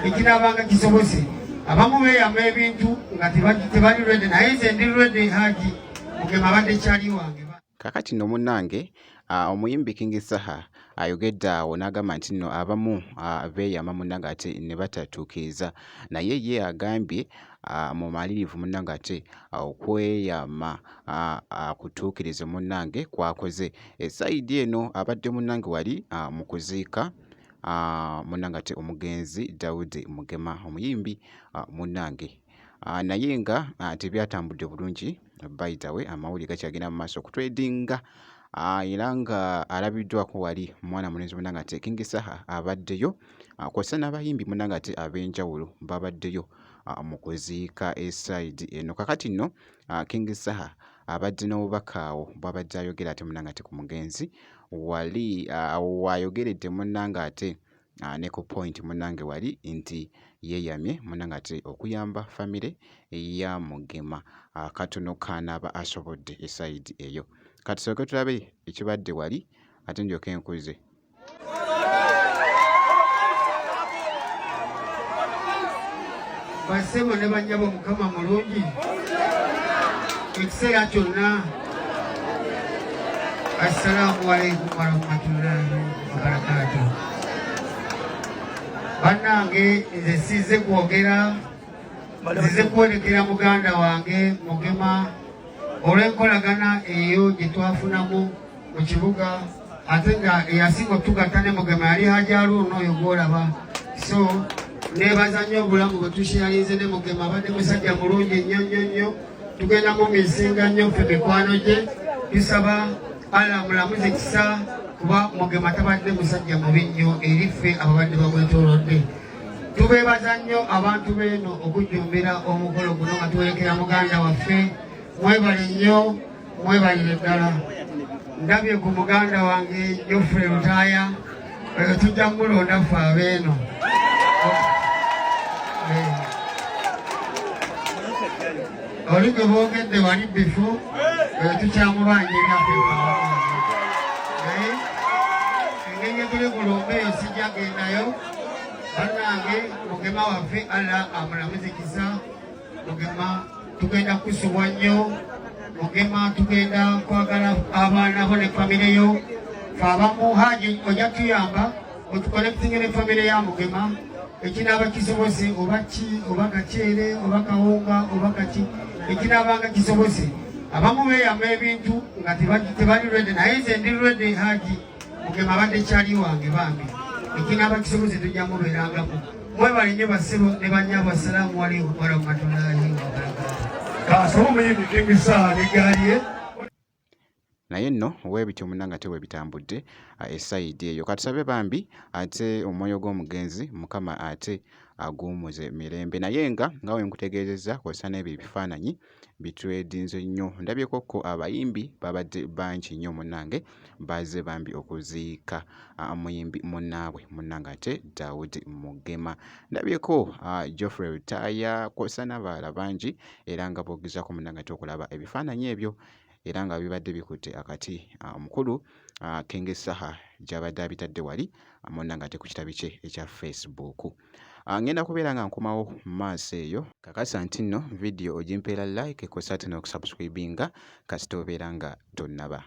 ekinaabanga kisobose abamu beeyama ebintu nga tebali ready naye nze ndi ready Haji Mugema abadde kyali wange. Kakati nno munnange omuyimbi King Saha ayogedde awo n'agamba nti nno abamu beeyama munnange ate ne batatuukiriza naye ye agambye mu malirivu munnange ate okweyama akutuukirize munnange kwakoze esayidi eno abadde munnange wali mu kuziika munnange ate omugenzi Daudi Mugema omuyimbi munnange naye nga tebyatambudde bulungi by the way amawulire gakyagenda mu maaso okutwedinga era nga alabiddwako wali mwana mulenzi munnange ate King Saha abaddeyo kw'ossa n'abayimbi munnange ate ab'enjawulo babaddeyo mu kuziika esayidi eno. Kakati nno King Saha abadde n'obubaka awo bw'abadde ayogera ate munnange ate ku mugenzi wali wayogeredde munnange ate ne ku point munnange wali nti yeeyamye munnange ate okuyamba famire ya Mugema katono kanaaba asobodde esayidi eyo. Kati soke tulabe ekibadde wali ate ndyoke enkuze. Basebo ne banyabo Mukama mulungi ekiseera kyonna. Assalamu alaikum warahmatullahi wabarakatuh. Bannange nze sizze kwogera, nzize kwolekera muganda wange Mugema olw'enkolagana eyo gye twafunamu mu kibuga ate nga eyasinga otugatta ne Mugema yali Haji Haruna oyo gw'olaba. So neebaza nnyo obulamu bwe tushiyalinze ne Mugema abadde musajja mulungi nnyo. Tugenda mu misinga nnyo ffe mikwano gye tusaba Allah mulamuze kisa kuba Mugema tabadde musajja mubi nnyo eri ffe ababadde bamwetoolodde. Tubeebaza nnyo abantu beeno okujjumbira omukolo guno nga tuwerekera muganda waffe. Mwebale nnyo, mwebalire ddala. Ndabye ku muganda wange Geoffrey Lutaaya tujja mulonda ffe abeeno. Oli gwe boogedde wali bifu tukyamubanjirira naye engeri etuli kulumba eyo sijja gendayo. Bannange Mugema waffe Allah amulamuze kisa. Mugema tugenda kusubwa nnyo. Mugema tugenda kwagala abaana bo ne famire yo. Fe abamu Haji ojja tuyamba otukolekitinge ne famire ya Mugema ekinaaba kisobose oba ki oba kaceere oba kawunga oba kaki ekinaabanga kisobose. Abamu beeyama ebintu nga tebali ready naye nze ndi ready Haji Mugema abadde kyali wange bambi ekinaaba kisobose tujja mubeerangako. Mwebale nnyo basebo ne bannyabo. Assalamu alaikum warahmatullahi wabarakatuh. Kasobo omuyimbi King Saha negaliye naye nno weebityo munnange ate weebitambudde esayidi eyo. Katusabe bambi ate omwoyo gw'omugenzi Mukama ate aguumuze mirembe. Naye nga we nkutegeezezza kw'ossa n'ebyo ebifaananyi bitwedinze nnyo. Ndabyekokko abayimbi babadde bangi nnyo munnange bazze bambi okuziika muyimbi munnaabwe munnange ate Daudi Mugema. Ndabyeko Geoffrey Lutaaya kw'ossa n'abalala bangi era nga boogezako munnange ate okulaba ebifaananyi ebyo era nga bibadde bikutte akati omukulu King Saha gy'abadde abitadde wali munnange ate ku kitabi kye ekya Facebook. Ngenda kubeera nga nkomawo mu maaso eyo. Kakasa nti nno vidiyo ogimpeera like kw'ossa ate n'okusubscribinga kasita obeera nga tonnaba.